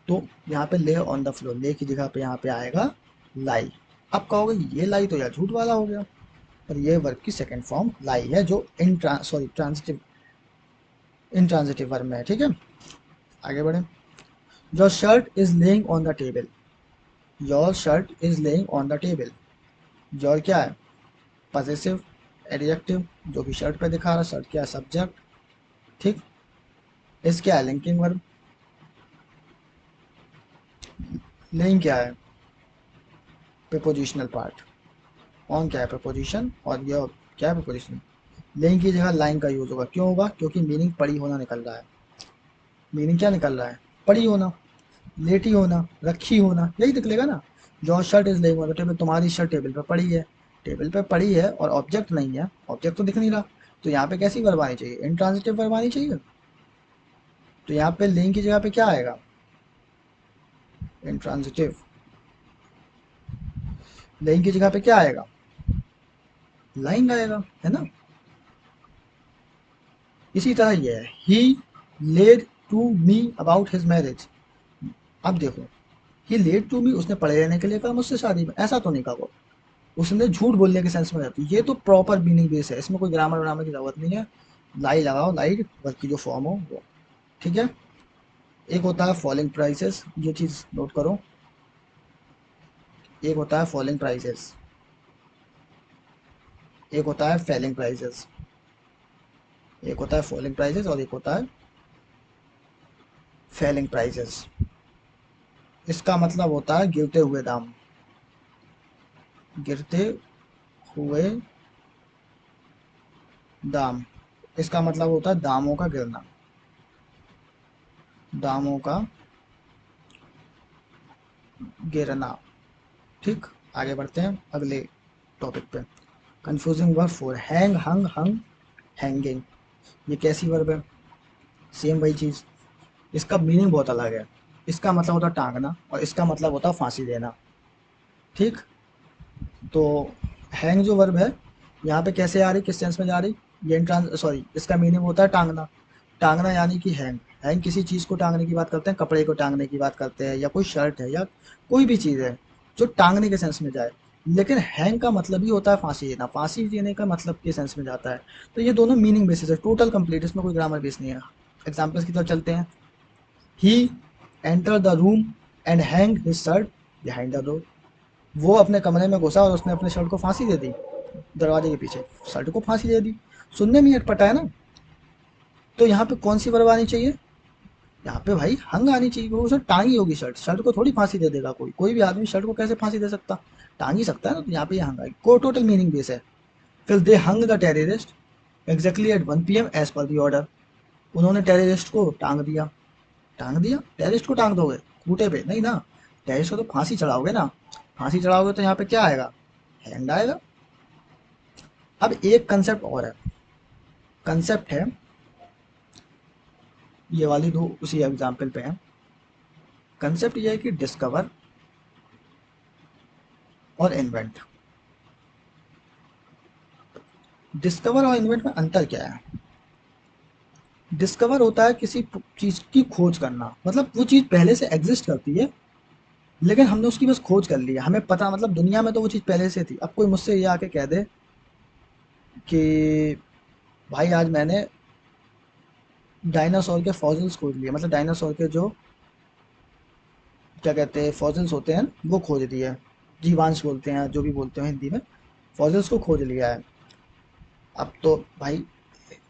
तो यहाँ पे ले ऑन द फ्लोर, ले की जगह पे यहाँ पे आएगा लाई। अब कहोगे ये लाई तो यार झूठ वाला हो गया, पर ये वर्ब की सेकंड फॉर्म लाई है, जो ट्रांजिटिव इंट्रांजिटिव वर्ब में है। ठीक है, आगे बढ़े। Your shirt is laying on the table. Your shirt is laying on the table. Your क्या है? पजेसिव एडजेक्टिव, जो कि शर्ट पे दिखा रहा है। शर्ट क्या है? सब्जेक्ट। ठीक। इस क्या है? Linking verb. लेइंग क्या है? Prepositional part. ऑन क्या है? प्रपोजिशन। और ये क्या है? प्रपोजिशन। लेइंग की जगह लाइन का यूज होगा। क्यों होगा? क्योंकि मीनिंग पड़ी होना निकल रहा है। मीनिंग क्या निकल रहा है? पड़ी होना, लेटी होना, रखी होना, यही निकलेगा ना। Your shirt is laying on the table, तुम्हारी शर्ट टेबल पे पड़ी है। टेबल पे पड़ी है और ऑब्जेक्ट नहीं है, ऑब्जेक्ट तो दिख नहीं रहा। तो यहाँ पे कैसी वर्ब आनी चाहिए? इंट्रांजिटिव वर्ब आनी चाहिए। तो यहाँ पे लेइंग की जगह पे क्या आएगा? इंट्रांजिटिव। लेइंग की जगह पे क्या आएगा? लाइंग आएगा, है ना। इसी तरह ये है, he led to me about his marriage. अब देखो, ही लेड टू मी, उसने पढ़े रहने के लिए कहा मुझसे शादी में, ऐसा तो नहीं कहा वो। उसने झूठ बोलने के सेंस में रहती, ये तो प्रॉपर मीनिंग बेस है, इसमें कोई ग्रामर व्रामर की जरूरत नहीं है। लाई लगाओ, लाई वर्ब की जो फॉर्म हो वो। ठीक है। एक होता है फॉलिंग प्राइसेस, ये चीज नोट करो। एक होता है फॉलिंग प्राइसेस, एक होता है फेलिंग प्राइसेस। एक होता है फॉलिंग प्राइसेस और एक होता है फेलिंग प्राइसेस। इसका मतलब होता है गिरते हुए दाम। गिरते हुए दाम, इसका मतलब होता है दामों का गिरना। दामों का गिरना। ठीक। आगे बढ़ते हैं अगले टॉपिक पे। कंफ्यूजिंग वर्ब फोर, हैंग, हंग, हंग, हैंगिंग। ये कैसी वर्ब है? सेम वही चीज, इसका मीनिंग बहुत अलग है। इसका मतलब होता है टांगना और इसका मतलब होता है फांसी देना। ठीक। तो हैंग जो वर्ब है, यहाँ पे कैसे आ रही, किस सेंस में जा रही? ये सॉरी, इसका मीनिंग होता है टांगना। टांगना यानी कि हैंग, हैंग किसी चीज़ को टांगने की बात करते हैं, कपड़े को टांगने की बात करते हैं, या कोई शर्ट है या कोई भी चीज़ है जो टांगने के सेंस में जाए। लेकिन हैंग का मतलब ही होता है फांसी देना, फांसी देने का मतलब के सेंस में जाता है। तो ये दोनों मीनिंग बेसिस है, टोटल कंप्लीट, इसमें कोई ग्रामर बेस नहीं है। एग्जाम्पल्स की तरफ चलते हैं। He enter the room and hang his shirt behind the door. वो अपने कमरे में घुसा और उसने अपने शर्ट को फांसी दे दी, दरवाजे के पीछे शर्ट को फांसी दे दी। सुनने में ही अटपटा है ना। तो यहाँ पे कौन सी वर्ब आनी चाहिए? यहाँ पे भाई हंग आनी चाहिए, क्योंकि उसने टांगी होगी शर्ट, शर्ट को थोड़ी फांसी दे देगा कोई, कोई भी आदमी शर्ट को कैसे फांसी दे सकता? टांग ही सकता है ना। तो यहाँ पे ये हंग आएगी, को टोटल मीनिंग बेस है। फिर they hung the terrorist exactly at 1 PM as per the order. उन्होंने टेररिस्ट को टांग दिया। टांग दिया, टेररिस्ट को टांग दोगे खूटे पे? नहीं ना, टेररिस्ट को तो फांसी चढ़ाओगे ना। फांसी चढ़ाओगे तो यहाँ पे क्या आएगा? हैंग आएगा। अब एक कंसेप्ट और है, कंसेप्ट है, ये वाली दो उसी एग्जाम्पल पे है। कंसेप्ट ये है कि डिस्कवर और इन्वेंट। डिस्कवर और इन्वेंट में अंतर क्या है? डिस्कवर होता है किसी चीज की खोज करना, मतलब वो चीज पहले से एग्जिस्ट करती है, लेकिन हमने उसकी बस खोज कर ली है, हमें पता, मतलब दुनिया में तो वो चीज पहले से थी। अब कोई मुझसे ये आके कह दे कि भाई आज मैंने डायनासोर के फॉसिल्स खोज लिए, मतलब डायनासोर के जो क्या कहते हैं फॉसिल्स होते हैं वो खोज लिए, जीवांश बोलते हैं, जो भी बोलते हैं हिंदी में, फॉसिल्स को खोज लिया है। अब तो भाई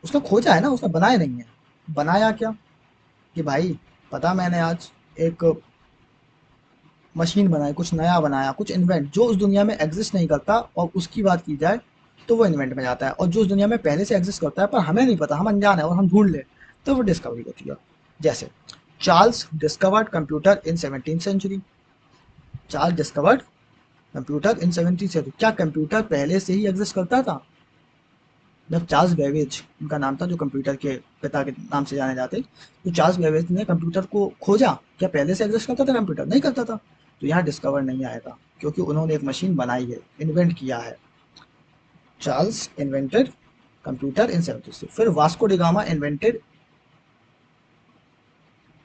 उसने खोजा है ना, उसने बनाया नहीं है। बनाया क्या? कि भाई पता मैंने आज एक मशीन बनाई, कुछ नया बनाया, कुछ इन्वेंट जो उस दुनिया में एग्जिस्ट नहीं करता, और उसकी बात की जाए तो वो इन्वेंट में जाता है। और जो उस दुनिया में पहले से एग्जिस्ट करता है पर हमें नहीं पता, हम अनजान है और हम ढूंढ ले, तो वो डिस्कवरी होती है। जैसे Charles discovered computer in 17th century. Charles discovered computer in 17th century. क्या कंप्यूटर पहले से ही एग्जिस्ट करता था? जब चार्ल्स बेबेज उनका नाम था, जो कंप्यूटर के पिता के नाम से जाने जाते, तो चार्ल्स बेबेज ने कंप्यूटर को खोजा। क्या पहले से एग्जिस्ट करता था कंप्यूटर? नहीं करता था। तो यहाँ डिस्कवर नहीं आएगा, क्योंकि उन्होंने एक मशीन बनाई है, इन्वेंट किया है। Charles invented computer in 17th। फिर वास्को डिगामा इन्वेंटेड,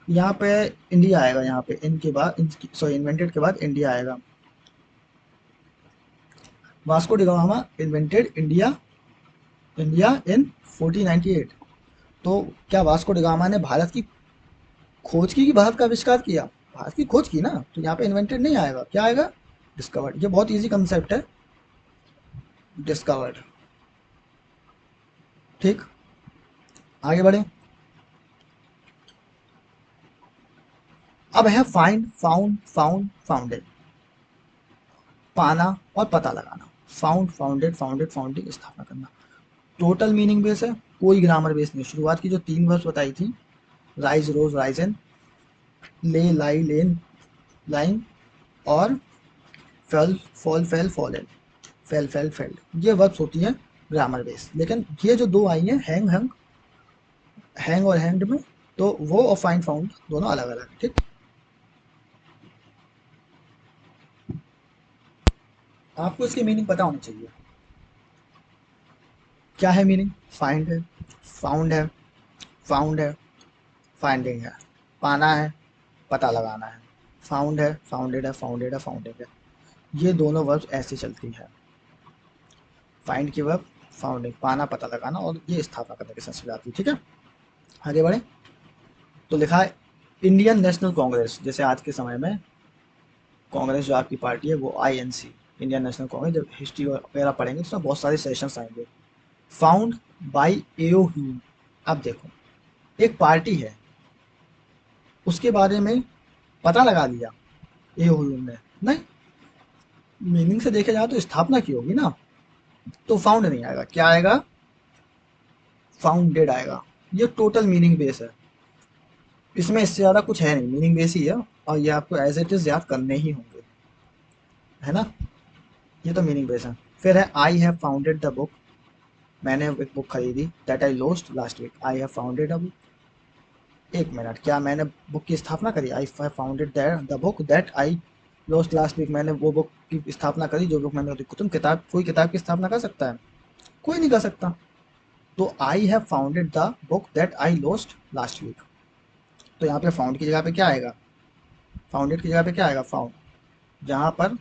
यहाँ पे इंडिया आएगा, यहाँ पे इनके बाद, सॉरी इन्वेंटेड के बाद इंडिया आएगा। Vasco da Gama invented India, India in 1498। तो क्या वास्को डिगामा ने भारत की खोज की कि भारत का आविष्कार किया? भारत की खोज की ना, तो यहाँ पे इन्वेंटेड नहीं आएगा, क्या आएगा? डिस्कवर्ड। ये बहुत इजी कंसेप्ट है, डिस्कवर्ड। ठीक, आगे बढ़े। अब है फाइंड, फाउंड, फाउंड, फाउंडेड। पाना और पता लगाना। फाउंड, फाउंडेड, फाउंडेड, फाउंडिंग, स्थापना करना। टोटल मीनिंग बेस है, कोई ग्रामर बेस नहीं। शुरुआत की जो 3 वर्ड्स बताई थी, राइज, रोज, राइजन, ले, लाई, लेन, लाइन, और fail, fall, fail, fallen, fail, fail, fail, ये वर्ब्स होती हैं ग्रामर बेस। लेकिन ये जो दो आई हैं, हैंग, हंग, हैंग और हैंग्ड में, तो वो और फाइंड, फाउंड दोनों अलग अलग है। ठीक, आपको इसकी मीनिंग पता होनी चाहिए। क्या है मीनिंग? फाइंड है, फाउंड है, फाउंड है, फाइंडिंग है। पाना है, पता लगाना है। फाउंड है, फाउंडेड है, फाउंडेड है, फाउंडिंग है। ये दोनों वर्ब्स ऐसी चलती है। फाइंड की वर्ब, फाउंडिंग, पाना, पता लगाना, और ये स्थापना करने के सेंस में आती है। ठीक है, आगे बढ़े। तो लिखा है इंडियन नेशनल कांग्रेस। जैसे आज के समय में कांग्रेस जो आपकी पार्टी है, वो आईएनसी, इंडियन नेशनल कांग्रेस। जब हिस्ट्री वगैरह पढ़ेंगे तो उसमें बहुत सारे सेशंस आएंगे। Found by AO Hume. अब देखो, एक पार्टी है, उसके बारे में पता लगा लिया एओ ह्यूम ने, नहीं, मीनिंग से देखे जाए तो स्थापना की होगी ना, तो फाउंड नहीं आएगा, क्या आएगा? फाउंडेड आएगा। ये टोटल मीनिंग बेस है, इसमें इससे ज़्यादा कुछ है नहीं, मीनिंग बेस ही है। और ये आपको एज इट इज़ याद करने ही होंगे, है ना। ये तो मीनिंग बेस है। फिर है I have founded the book. मैंने एक बुक खरीदी, that I lost last week. I have founded a book. एक मिनट, क्या मैंने बुक की स्थापना करी? I have founded the book that I lost last week. मैंने वो बुक की स्थापना करी जो बुक मैंने खरीदी। तुम किताब, कोई किताब की स्थापना कर सकता है? कोई नहीं कर सकता। तो I have founded the book that I lost last week. तो यहाँ पे फाउंड की जगह पे क्या आएगा? फाउंडेड की जगह पे क्या आएगा? फाउंड, जहाँ पर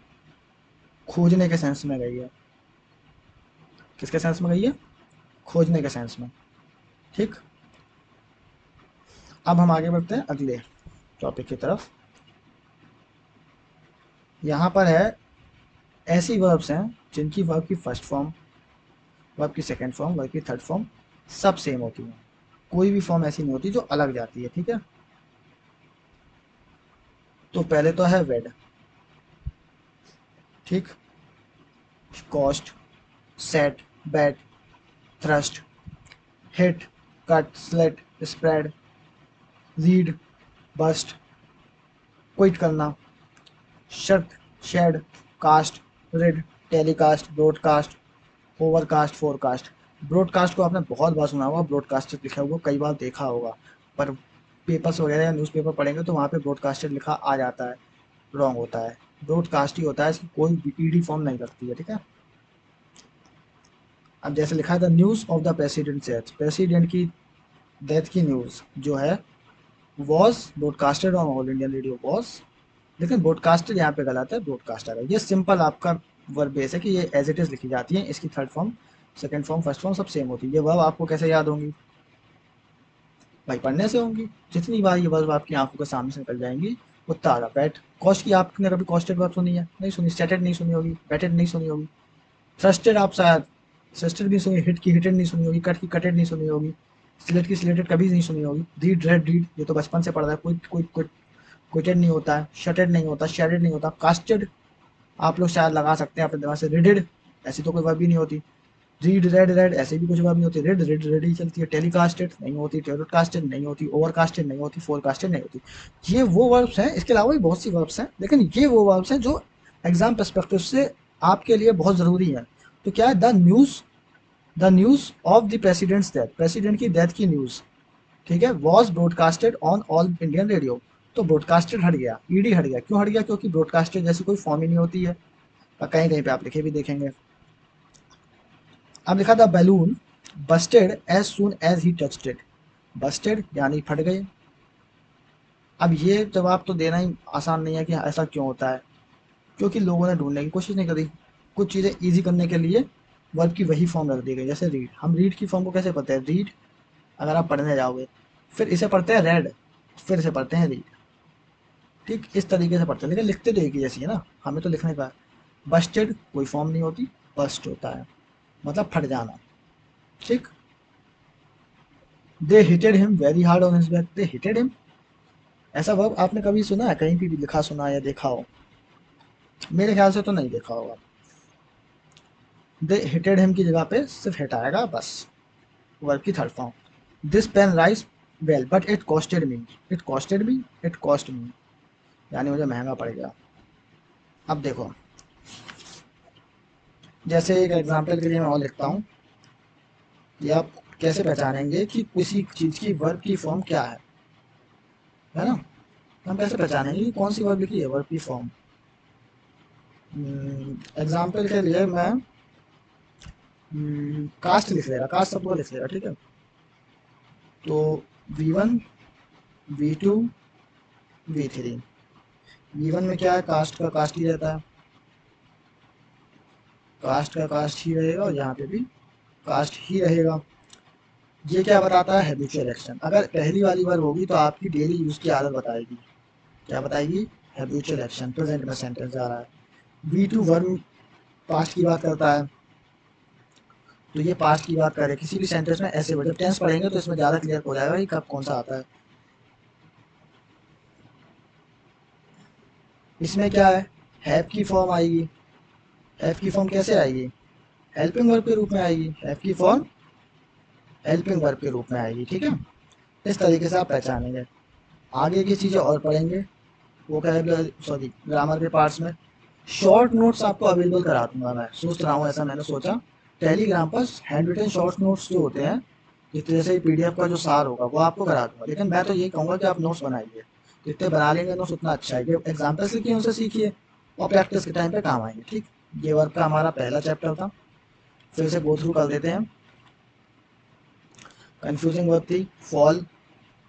खोजने के सेंस में गई है। किसके सेंस में गई है? खोजने के सेंस में। ठीक, अब हम आगे बढ़ते हैं अगले टॉपिक की तरफ। यहाँ पर है ऐसी वर्ब्स हैं जिनकी वर्ब की फर्स्ट फॉर्म, वर्ब की सेकंड फॉर्म, वर्ब की थर्ड फॉर्म सब सेम होती हैं। कोई भी फॉर्म ऐसी नहीं होती जो अलग जाती है। ठीक है, तो पहले तो है वेड। ठीक, cost, set, bat, thrust, hit, cut, slate, spread, read, bust, quit करना, shirt, shed, cast, rid, telecast, broadcast, overcast, forecast. Broadcast को आपने बहुत बार सुना होगा, ब्रॉडकास्टेड लिखा हुआ कई बार देखा होगा, पर पेपर्स वगैरह या न्यूज़पेपर पढ़ेंगे तो वहाँ पे ब्रॉडकास्टेड लिखा आ जाता है, रॉन्ग होता है। ब्रॉडकास्ट ही होता है, इसकी कोई ईडी फॉर्म नहीं करती है। ठीक है, अब जैसे लिखा है the news of the president death, president की डेथ की न्यूज़ जो है, was broadcasted on All Indian radio was, लेकिन ब्रॉडकास्टेड यहाँ पे गलत है, ब्रॉडकास्टर है। ये सिंपल आपका वर्ब बेस है कि ये एज इट इज लिखी जाती है, इसकी third form, second form, first form सब सेम होती है। ये वर्ब आपको कैसे याद होंगी? भाई पढ़ने से होंगी। जितनी बार ये वर्ब आपकी आंखों के सामने से निकल जाएंगी उतना आगा। बैट, कॉस्ट की आपने कभी कॉस्टेड वर्ब सुनी है? नहीं सुनी। स्टेटेड नहीं सुनी होगी, बैटेड नहीं सुनी होगी। थ्रस्टेड आप शायद थ्रस्टेड नहीं सुनी, हिट की हिटेड नहीं सुनी होगी, कट की कटेड नहीं सुनी होगी, स्लेट की स्लेटेड कभी नहीं सुनी होगी, रीड रेड रीड ये तो बचपन से पढ़ रहा है। कोई क्विटेड नहीं होता है, शटेड नहीं होता, शेडेड नहीं होता, कास्टेड आप लोग शायद लगा सकते हैं अपने दिमाग से। रिडेड ऐसी तो कोई वर्ब ही नहीं होती। रीड रेड रेड ऐसे भी कुछ वर्ब नहीं होती, रेड रेड रेड ही चलती है। टेलीकास्टेड नहीं होती, टेलीकास्टेड नहीं होती, ओवरकास्टेड नहीं होती, फोरकास्टेड नहीं होती। ये वो वर्ब्स हैं, इसके अलावा भी बहुत सी वर्ब्स हैं, लेकिन ये वो वर्ब्स हैं जो एग्जाम पर्सपेक्टिव से आपके लिए बहुत ज़रूरी है। तो क्या है, the news of the president's death, president की डेथ की न्यूज़, ठीक है, was broadcasted on All Indian Radio. तो ब्रॉडकास्टेड हट गया, ईडी हट गया, क्यों हट गया? क्योंकि ब्रॉडकास्टेड जैसी कोई फॉर्म ही नहीं होती है। और कहीं कहीं पे आप लिखे भी देखेंगे। अब लिखा था balloon busted as soon as he touched it, busted यानी फट गए। अब ये जवाब तो देना ही आसान नहीं है कि ऐसा क्यों होता है, क्योंकि लोगों ने ढूंढने की कोशिश नहीं करी। कुछ चीज़ें इजी करने के लिए वर्ब की वही फॉर्म रख दी गई। जैसे रीड, हम रीड की फॉर्म को कैसे पढ़ते हैं? रीड, अगर आप पढ़ने जाओगे, फिर इसे पढ़ते हैं रेड, फिर इसे पढ़ते हैं रीड, ठीक इस तरीके से पढ़ते हैं, लेकिन लिखते तो एक ही जैसी है ना, हमें तो लिखने का। बस्टेड कोई फॉर्म नहीं होती, बस्ट होता है, मतलब फट जाना, ठीक। They hitted him very hard on his back, they hitted him, ऐसा वर्ब आपने कभी सुना है? कहीं भी लिखा सुना या देखा हो? मेरे ख्याल से तो नहीं देखा होगा। दे हिटेड हिम की जगह पे सिर्फ हिट आएगा बस, वर्ब की third form. This pen writes well but it costed me, it costed me, it cost me, यानी मुझे महंगा पड़ गया। अब देखो, जैसे एक एग्जांपल के लिए मैं और लिखता हूँ कि आप कैसे पहचानेंगे कि किसी चीज़ की वर्ब की फॉर्म क्या है ना? हम कैसे पहचानेंगे कि कौन सी वर्ब लिखी है, वर्ब की फॉर्म? एग्जाम्पल के लिए मैं कास्ट लिख लेगा, कास्ट सबको लिख लेगा, ठीक है। तो V1, V2, V3। V1 में क्या है, कास्ट का कास्ट ही रहता है, कास्ट का कास्ट ही रहेगा, और यहाँ पे भी कास्ट ही रहेगा। ये क्या बताता है? Habitual action. अगर पहली वाली वर्ब होगी तो आपकी डेली यूज की आदत बताएगी। क्या बताएगी? हैबिचुअल एक्शन, प्रेजेंट में सेंटेंस जा रहा है। V2 वर्ब पास्ट की बात करता है, तो ये पास्ट की बात करे किसी भी सेंटेंस में ऐसे जब टेंस पढ़ेंगे तो इसमें ज़्यादा क्लियर हो जाएगा कि कब कौन सा आता है। इसमें क्या है, हैव की फॉर्म आएगी। हैव की फॉर्म कैसे आएगी? हेल्पिंग वर्ब के रूप में आएगी। हैव की फॉर्म हेल्पिंग वर्ब के रूप में आएगी, ठीक है। इस तरीके से आप पहचानेंगे। आगे की चीज़ें और पढ़ेंगे, वोकैबुलरी सॉरी ग्रामर के पार्ट्स में। शॉर्ट नोट्स आपको अवेलेबल करा दूंगा, मैं सोच रहा हूँ, ऐसा मैंने सोचा। टेलीग्राम पर हैंड रिटन शॉर्ट नोट्स जो होते हैं, जैसे पीडीएफ का जो सार होगा वो आपको करा दूंगा, लेकिन मैं तो यही कहूँगा कि आप नोट्स बनाइए। जितने बना लेंगे नोट्स उतना अच्छा है। ये एग्जाम्पल्स लिखिए, उनसे सीखिए, और प्रैक्टिस के टाइम पे काम आएंगे, ठीक। ये वर्क का हमारा पहला चैप्टर था, फिर से गो थ्रू कर देते हैं। कंफ्यूजिंग वर्ब थी फॉल,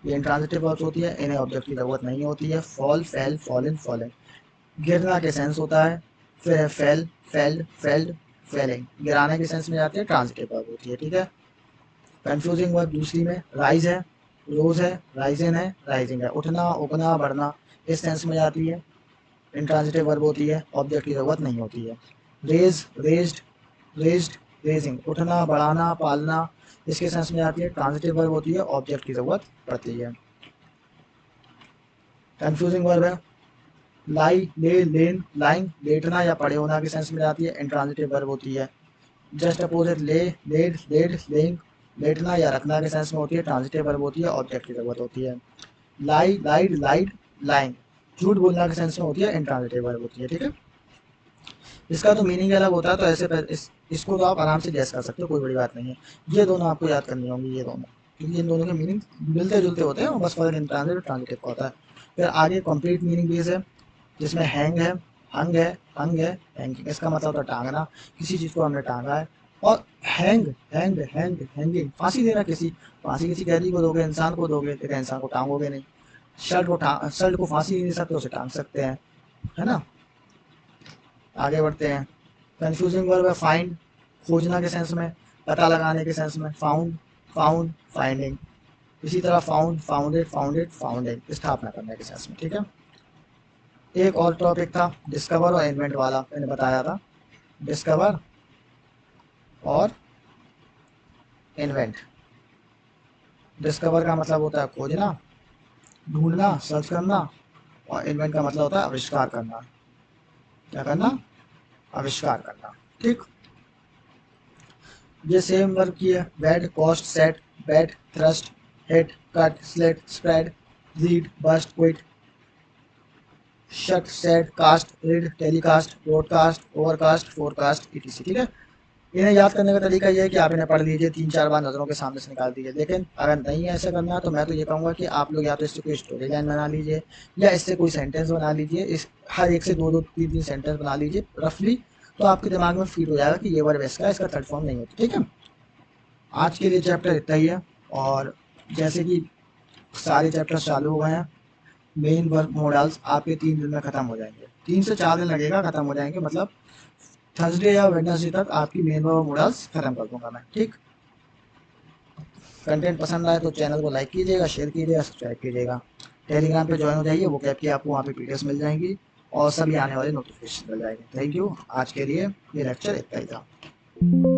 ये इंट्रांजिटिव वर्ब्स होती है, इन्हें ऑब्जेक्ट की जरूरत नहीं होती है। फॉल, फेल, फॉलन, फॉलन, गिरना के सेंस होता है। फिर है फेल, फेल्ड, फेल्ड, फेलिंग, गिराने के सेंस में जाती है, ट्रांजिटिव वर्ब होती है, ठीक है। कंफ्यूजिंग वर्ब दूसरी में राइज है, रोज है, राइजन है, राइजिंग है, उठना, उगना, बढ़ना, इस सेंस में जाती है, इंट्रांजिटिव वर्ब होती है, ऑब्जेक्ट की जरूरत नहीं होती है। रेज, रेज्ड, रेज्ड, रेजिंग, उठना, बढ़ाना, पालना, इसके सेंस में आती है, ट्रांजिटिव वर्ब होती है, ऑब्जेक्ट की जरूरत पड़ती है। कंफ्यूजिंग वर्ब है लाई, ले, लेन, लाइंग, लेटना या पड़े होना के सेंस में आती है, इंट्रांजिटिव वर्ब होती है। जस्ट अपोजिट ले, लेड, लेड, लेइंग, लेटना या रखना के सेंस में होती है, ट्रांजिटिव वर्ब होती है, ऑब्जेक्ट की जरूरत होती है। लाई, लाइड, लाइड, लाइंग, झूठ बोलना के सेंस में होती है, इंट्रांजिटिव वर्ब होती है, ठीक है। इसका तो मीनिंग अलग होता है, तो ऐसे इसको तो आप आराम से गैस कर सकते हो, कोई बड़ी बात नहीं है। ये दोनों आपको याद करनी होंगी, ये दोनों, क्योंकि इन दोनों के मीनिंग मिलते जुलते होते हैं, और बस फर्क इंट्रांजिटिव ट्रांजिटिव का होता है। फिर आगे कंप्लीट मीनिंग बेस है, जिसमें हैंग है, हंग है, हंग है, हैंगिंग, इसका मतलब होता है टांगना, किसी चीज़ को हमने टांगा है। और हैंग, हैंग, हैंग, हैंगिंग, फांसी देना किसी, फांसी किसी कैदी को दोगे, इंसान को दोगे, लेकिन इंसान को टांगोगे नहीं। शर्ट को फांसी नहीं दे सकते, उसे टांग सकते हैं, है ना। आगे बढ़ते हैं। कंफ्यूजिंग वर्ब है फाइंड, खोजना के सेंस में, पता लगाने के सेंस में, फाउंड, फाउंड, फाइंडिंग, इसी तरह फाउंड, फाउंडेड, फाउंडेड, फाउंडिंग, स्थापना करने के सेंस में, ठीक है। एक और टॉपिक था डिस्कवर और इन्वेंट वाला, मैंने बताया था, डिस्कवर और इन्वेंट। डिस्कवर का मतलब होता है खोजना, ढूंढना, सर्च करना, और इन्वेंट का मतलब होता है आविष्कार करना। क्या करना? आविष्कार करना, ठीक। ये सेम वर्क की है, bed, post, set, bed, thrust, hit, cut, slate, spread, read, bust, quit, shut, set, cast, read, telecast, broadcast, overcast, forecast, etc। ठीक है। इन्हें याद करने का तरीका ये है कि आप इन्हें पढ़ लीजिए, 3-4 बार नज़रों के सामने से निकाल दीजिए। लेकिन अगर नहीं ऐसा करना है तो मैं तो ये कहूँगा कि आप लोग या तो इससे कोई स्टोरी लाइन बना लीजिए या इससे कोई सेंटेंस बना लीजिए। इस हर एक से 2-2, 3-3 सेंटेंस बना लीजिए रफली, तो आपके दिमाग में फीड हो जाएगा कि ये वर्ड इसका इसका थर्ड फॉर्म नहीं होता। ठीक है। आज के लिए चैप्टर इतना ही है। और जैसे कि सारे चैप्टर चालू हो गए हैं, मेन वर्क मॉडल्स आपके 3 दिन में खत्म हो जाएंगे, 3 से 4 दिन लगेगा, खत्म हो जाएंगे। मतलब थर्सडे या वेडनेसडे तक आपकी मेन वर्क मॉडल्स खत्म कर दूंगा मैं। ठीक। कंटेंट पसंद आए तो चैनल को लाइक कीजिएगा, शेयर कीजिएगा, सब्सक्राइब कीजिएगा। टेलीग्राम पे ज्वाइन हो जाइए, वो कैप की आपको वहाँ पे पीडीएफ मिल जाएंगी और सभी आने वाले नोटिफिकेशन मिल जाएंगे। Thank you. आज के लिए ये लेक्चर इतना ही था।